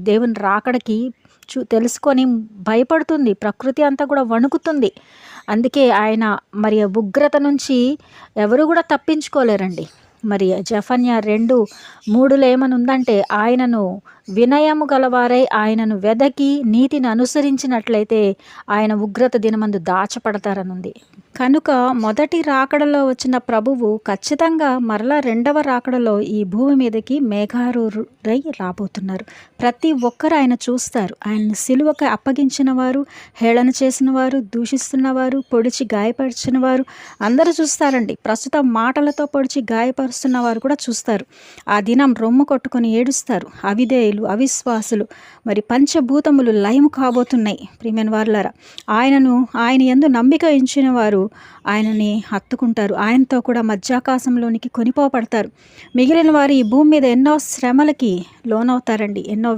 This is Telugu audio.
దేవుని రాకడకి తెలుసుకొని భయపడుతుంది. ప్రకృతి అంతా కూడా వణుకుతుంది. అందుకే ఆయన మరి ఉగ్రత నుంచి ఎవరు కూడా తప్పించుకోలేరండి. మరి జెఫన్యా 2:3 ఏమనుందంటే, ఆయనను వినయము గలవారై ఆయనను వెదకి నీతిని అనుసరించినట్లయితే ఆయన ఉగ్రత దినమందు దాచపడతారనుంది. కనుక మొదటి రాకడలో వచ్చిన ప్రభువు ఖచ్చితంగా మరలా రెండవ రాకడలో ఈ భూమి మీదకి మేఘారూఢుడై రాబోతున్నారు. ప్రతి ఒక్కరు ఆయన చూస్తారు. ఆయన్ని సిలువకి అప్పగించిన వారు, హేళన చేసిన వారు, దూషిస్తున్నవారు, పొడిచి గాయపరిచిన వారు అందరూ చూస్తారండి. ప్రస్తుతం మాటలతో పొడిచి గాయపరుస్తున్న వారు కూడా చూస్తారు. ఆ దినం రొమ్ము కొట్టుకొని ఏడుస్తారు. అవిధేయులు, అవిశ్వాసులు, మరి పంచభూతములు లయము కాబోతున్నాయి. ప్రియమైన వారులారా, ఆయన యందు నమ్మిక ఉంచిన వారు ఆయనని హత్తుకుంటారు. ఆయనతో కూడా మధ్యాకాశంలోనికి కొనిపోబడతారు. మిగిలిన వారు ఈ భూమి మీద ఎన్నో శ్రమలకి లోనవుతారండి. ఎన్నో